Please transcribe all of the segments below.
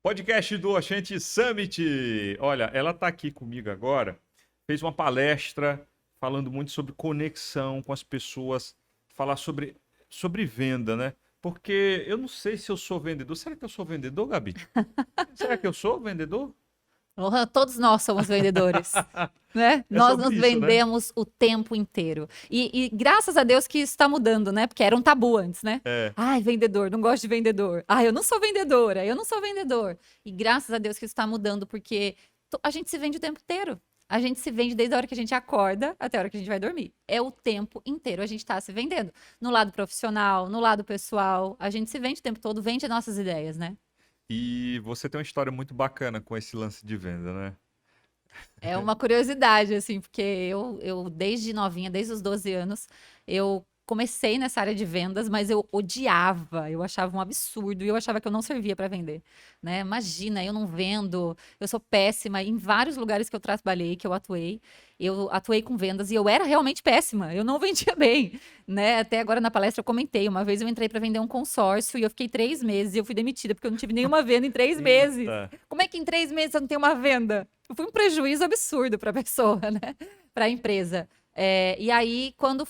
Podcast do Oxente Summit. Olha, ela está aqui comigo agora, fez uma palestra falando muito sobre conexão com as pessoas, falar sobre venda, né? Porque eu não sei se eu sou vendedor. Será que eu sou vendedor, Gabi? Será que eu sou vendedor? Todos nós somos vendedores, né? É Nós nos sobre isso, né? vendemos o tempo inteiro. E graças a Deus que isso está mudando, né? Porque era um tabu antes, né? É. Ai, vendedor, não gosto de vendedor. Ai, eu não sou vendedora, eu não sou vendedor. E graças a Deus que isso está mudando, porque a gente se vende o tempo inteiro. A gente se vende desde a hora que a gente acorda até a hora que a gente vai dormir. É o tempo inteiro a gente está se vendendo. No lado profissional, no lado pessoal, a gente se vende o tempo todo, vende nossas ideias, né? E você tem uma história muito bacana com esse lance de venda, né? É uma curiosidade, assim, porque eu desde novinha, desde os 12 anos, eu comecei nessa área de vendas, mas eu odiava, eu achava um absurdo e eu achava que eu não servia para vender, né? Imagina, eu não vendo, eu sou péssima. Em vários lugares que eu trabalhei, que eu atuei com vendas e eu era realmente péssima, eu não vendia bem, né? Até agora na palestra eu comentei, uma vez eu entrei para vender um consórcio e eu fiquei 3 meses e eu fui demitida porque eu não tive nenhuma venda em 3 meses. Eita. Como é que em 3 meses você não tem uma venda? Foi um prejuízo absurdo para a pessoa, né? Para a empresa. E aí, quando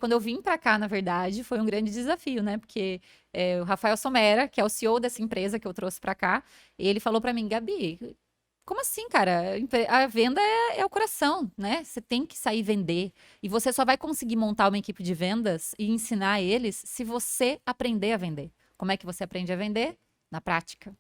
eu vim para cá, na verdade, foi um grande desafio, né? Porque o Rafael Somera, que é o CEO dessa empresa que eu trouxe para cá, ele falou para mim, Gabi, como assim, cara? A venda é o coração, né? Você tem que sair vender. E você só vai conseguir montar uma equipe de vendas e ensinar eles se você aprender a vender. Como é que você aprende a vender? Na prática.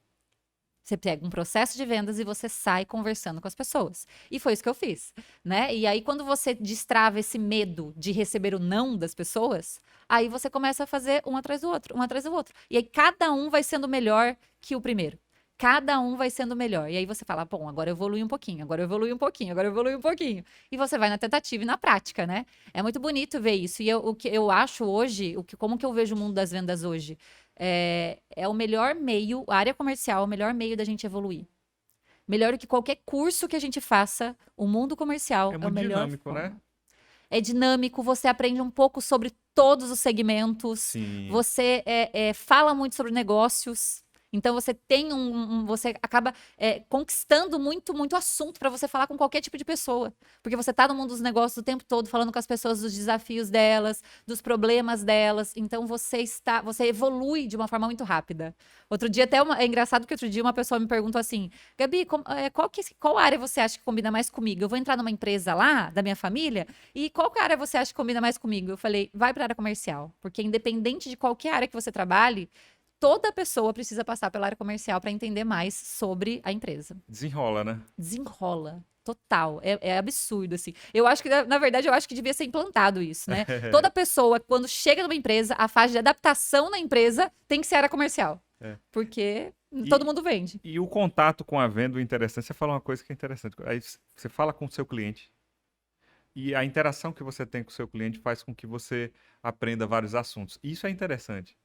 Você pega um processo de vendas e você sai conversando com as pessoas. E foi isso que eu fiz, né? E aí, quando você destrava esse medo de receber o não das pessoas, aí você começa a fazer um atrás do outro, um atrás do outro. E aí, cada um vai sendo melhor que o primeiro. Cada um vai sendo melhor. E aí você fala, bom, agora eu evolui um pouquinho, agora eu evolui um pouquinho, agora eu evolui um pouquinho. E você vai na tentativa e na prática, né? É muito bonito ver isso. E o que eu acho hoje, como que eu vejo o mundo das vendas hoje? É o melhor meio, a área comercial é o melhor meio da gente evoluir. Melhor do que qualquer curso que a gente faça, o mundo comercial É é o muito melhor dinâmico, né? forma. É dinâmico, você aprende um pouco sobre todos os segmentos, Sim. você fala muito sobre negócios. Então você tem você acaba conquistando muito, muito assunto para você falar com qualquer tipo de pessoa. Porque você está no mundo dos negócios o tempo todo, falando com as pessoas dos desafios delas, dos problemas delas. Então você evolui de uma forma muito rápida. Outro dia é engraçado que outro dia uma pessoa me perguntou assim, Gabi, qual área você acha que combina mais comigo? Eu vou entrar numa empresa lá, da minha família, e qual área você acha que combina mais comigo? Eu falei, vai para a área comercial. Porque independente de qualquer área que você trabalhe, toda pessoa precisa passar pela área comercial para entender mais sobre a empresa. Desenrola, né? Desenrola. Total. É absurdo, assim. Eu acho que, na verdade, eu acho que devia ser implantado isso, né? Toda pessoa, quando chega numa empresa, a fase de adaptação na empresa tem que ser área comercial. É. Porque todo E, mundo vende. e o contato com a venda, o interessante, você fala uma coisa que é interessante. Aí você fala com o seu cliente. E a interação que você tem com o seu cliente faz com que você aprenda vários assuntos. Isso é interessante.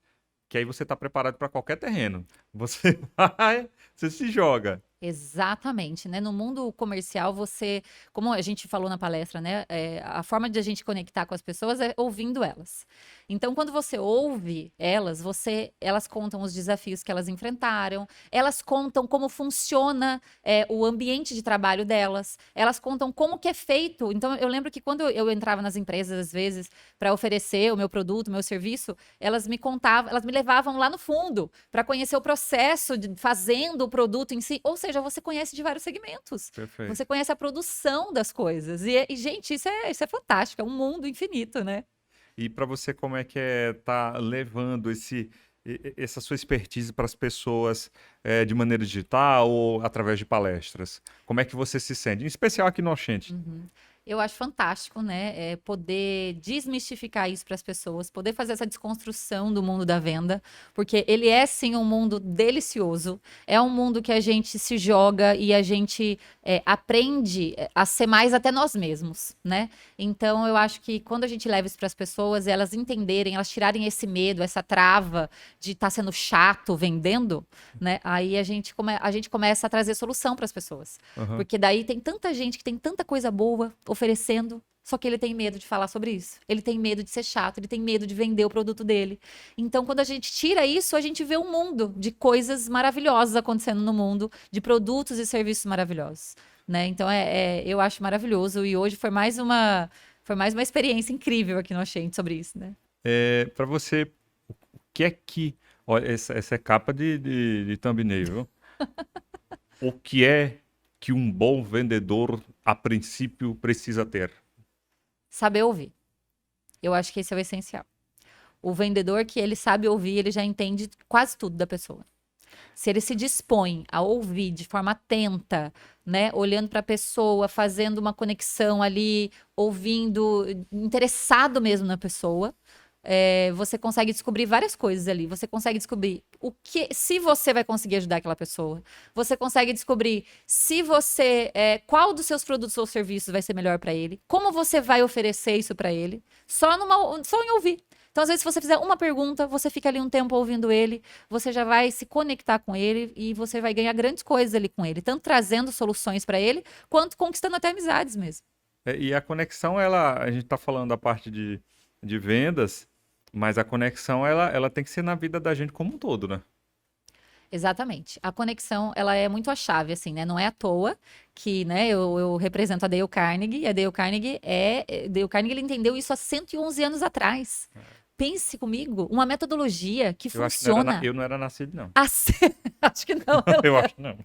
Que aí você está preparado para qualquer terreno. Você vai, você se joga. Exatamente, né? No mundo comercial, como a gente falou na palestra, né? A forma de a gente conectar com as pessoas é ouvindo elas. Então, quando você ouve elas, elas contam os desafios que elas enfrentaram, elas contam como funciona o ambiente de trabalho delas, elas contam como que é feito. Então, eu lembro que quando eu entrava nas empresas, às vezes, para oferecer o meu produto, o meu serviço, elas me contavam, elas me levavam lá no fundo para conhecer o processo de fazendo o produto em si. Ou seja, você conhece de vários segmentos. Perfeito. Você conhece a produção das coisas. E gente, isso é fantástico, é um mundo infinito, né? E para você, como é que tá levando essa sua expertise para as pessoas de maneira digital ou através de palestras? Como é que você se sente? Em especial aqui no Oxente. Eu acho fantástico, né? Poder desmistificar isso para as pessoas, poder fazer essa desconstrução do mundo da venda, porque ele é sim um mundo delicioso, é um mundo que a gente se joga e a gente aprende a ser mais até nós mesmos, né? Então eu acho que quando a gente leva isso para as pessoas, elas entenderem, elas tirarem esse medo, essa trava de estar sendo chato vendendo, né? Aí a gente começa a trazer solução para as pessoas. Aham. Porque daí tem tanta gente que tem tanta coisa boa oferecendo Só que ele tem medo de falar sobre isso. Ele tem medo de ser chato, ele tem medo de vender o produto dele. Então, quando a gente tira isso, a gente vê um mundo de coisas maravilhosas acontecendo no mundo, de produtos e serviços maravilhosos, né? Então, eu acho maravilhoso. E hoje foi mais uma experiência incrível aqui no Oxente sobre isso, né? Para você, o que é que... Olha, essa é capa de thumbnail, viu? O que é que um bom vendedor, a princípio, precisa ter? Saber ouvir. Eu acho que esse é o essencial. O vendedor que ele sabe ouvir, ele já entende quase tudo da pessoa. Se ele se dispõe a ouvir de forma atenta, né, olhando para a pessoa, fazendo uma conexão ali, ouvindo, interessado mesmo na pessoa, você consegue descobrir várias coisas ali. Você consegue descobrir se você vai conseguir ajudar aquela pessoa. Você consegue descobrir se qual dos seus produtos ou serviços vai ser melhor para ele. Como você vai oferecer isso para ele. Só em ouvir. Então, às vezes, se você fizer uma pergunta, você fica ali um tempo ouvindo ele, você já vai se conectar com ele e você vai ganhar grandes coisas ali com ele, tanto trazendo soluções para ele, quanto conquistando até amizades mesmo. E a conexão, a gente está falando da parte de vendas, mas a conexão, ela tem que ser na vida da gente como um todo, né? Exatamente. A conexão, ela é muito a chave, assim, né? Não é à toa que, né, eu represento a Dale Carnegie, e a Dale Carnegie ele entendeu isso há 111 anos atrás. Pense comigo, uma metodologia que Eu acho que funciona. eu não era nascido, não. Acho que não. Eu acho que não.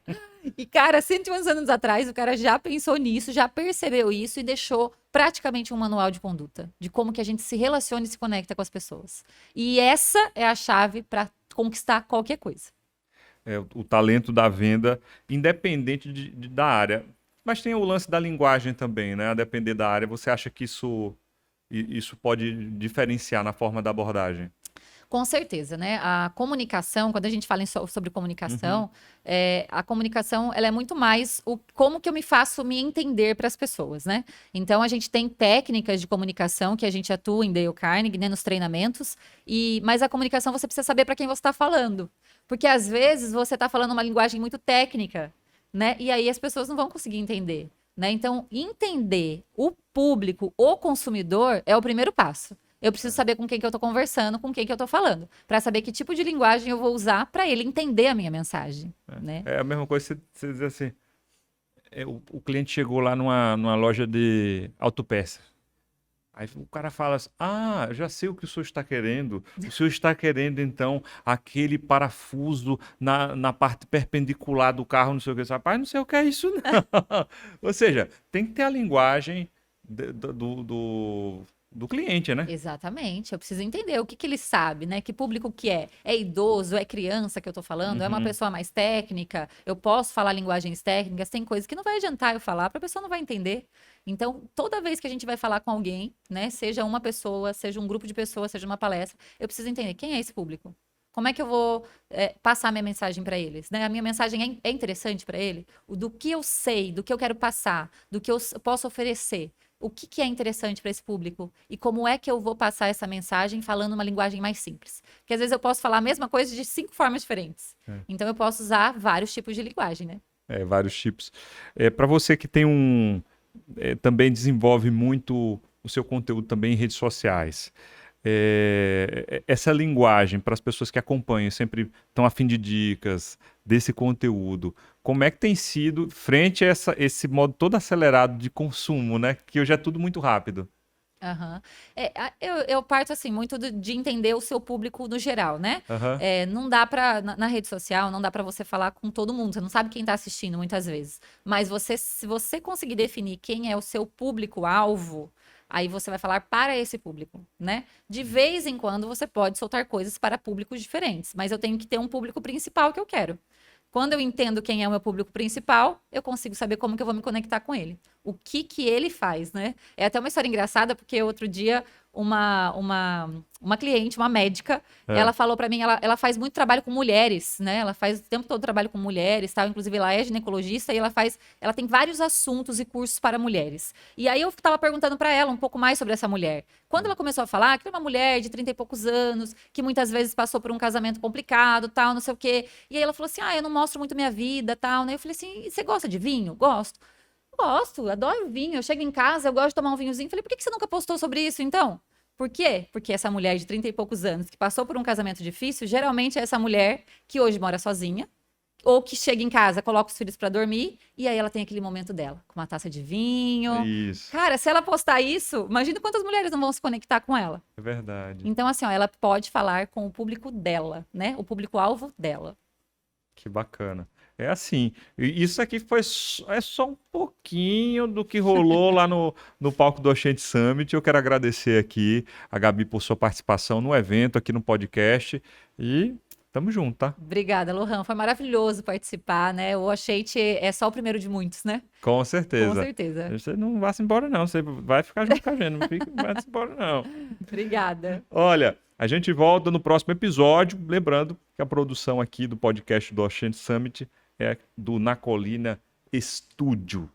E, cara, 111 anos atrás, o cara já pensou nisso, já percebeu isso e deixou praticamente um manual de conduta, de como que a gente se relaciona e se conecta com as pessoas. E essa é a chave para conquistar qualquer coisa. O talento da venda, independente da área. Mas tem o lance da linguagem também, né? A depender da área, você acha que isso pode diferenciar na forma da abordagem? Com certeza, né? A comunicação, quando a gente fala sobre comunicação, a comunicação ela é muito mais como que eu me faço me entender para as pessoas, né? Então a gente tem técnicas de comunicação que a gente atua em Dale Carnegie, né, nos treinamentos, mas a comunicação você precisa saber para quem você está falando. Porque às vezes você está falando uma linguagem muito técnica, né? E aí as pessoas não vão conseguir entender, né? Então, entender o público, o consumidor, é o primeiro passo. Eu preciso saber com quem que eu estou conversando, com quem que eu estou falando, para saber que tipo de linguagem eu vou usar para ele entender a minha mensagem, né? É a mesma coisa você dizer assim, o cliente chegou lá numa loja de autopeças. Aí o cara fala assim, já sei o que o senhor está querendo. O senhor está querendo, então, aquele parafuso na parte perpendicular do carro, não sei o que. Rapaz, não sei o que é isso, não. Ou seja, tem que ter a linguagem do cliente, né? Exatamente. Eu preciso entender o que ele sabe, né? Que público que é? É idoso? É criança que eu tô falando? É uma pessoa mais técnica? Eu posso falar linguagens técnicas? Tem coisas que não vai adiantar eu falar, para a pessoa não vai entender. Então, toda vez que a gente vai falar com alguém, né? Seja uma pessoa, seja um grupo de pessoas, seja uma palestra, eu preciso entender quem é esse público. Como é que eu vou passar minha mensagem para eles? Né? A minha mensagem é interessante para ele? Do que eu sei, do que eu quero passar, do que eu posso oferecer. O que é interessante para esse público e como é que eu vou passar essa mensagem falando uma linguagem mais simples. Porque às vezes eu posso falar a mesma coisa de 5 formas diferentes. Então eu posso usar vários tipos de linguagem, né? Vários tipos. Para você que tem também desenvolve muito o seu conteúdo também em redes sociais. Essa linguagem para as pessoas que acompanham, sempre estão a fim de dicas desse conteúdo, como é que tem sido frente a esse modo todo acelerado de consumo, né? Que hoje é tudo muito rápido. Uhum. Eu parto assim muito de entender o seu público no geral, né? Não dá para na rede social, não dá para você falar com todo mundo. Você não sabe quem está assistindo muitas vezes. Mas se você conseguir definir quem é o seu público-alvo, aí você vai falar para esse público, né? De vez em quando você pode soltar coisas para públicos diferentes, mas eu tenho que ter um público principal que eu quero. Quando eu entendo quem é o meu público principal, eu consigo saber como que eu vou me conectar com ele. O que ele faz, né? É até uma história engraçada, porque outro dia uma cliente, uma médica, ela falou para mim, ela faz muito trabalho com mulheres, né? Ela faz o tempo todo trabalho com mulheres, tal. Inclusive ela é ginecologista e ela tem vários assuntos e cursos para mulheres. E aí eu estava perguntando para ela um pouco mais sobre essa mulher. Quando ela começou a falar que é uma mulher de 30 e poucos anos, que muitas vezes passou por um casamento complicado, tal, não sei o quê. E aí ela falou assim: eu não mostro muito minha vida, tal, né? Eu falei assim: e você gosta de vinho? Gosto. gosto, adoro vinho. Eu chego em casa, eu gosto de tomar um vinhozinho. Falei, por que você nunca postou sobre isso, então? Por quê? Porque essa mulher de 30 e poucos anos, que passou por um casamento difícil, geralmente é essa mulher que hoje mora sozinha, ou que chega em casa, coloca os filhos pra dormir, e aí ela tem aquele momento dela, com uma taça de vinho. Isso, Cara, se ela postar isso, imagina quantas mulheres não vão se conectar com ela. é verdade. Então, assim, ó, ela pode falar com o público dela, né? O público-alvo dela. Que bacana. É assim, isso aqui é só um pouquinho do que rolou lá no palco do Oxente Summit. Eu quero agradecer aqui a Gabi por sua participação no evento, aqui no podcast. E tamo junto, tá? Obrigada, Lohan. Foi maravilhoso participar, né? O Oxente é só o primeiro de muitos, né? Com Com certeza. certeza. Você não vai se embora, não. Você vai ficar junto com a gente. Não vai se embora, não. Obrigada. Olha, a gente volta no próximo episódio. Lembrando que a produção aqui do podcast do Oxente Summit é do Na Colina Estúdio.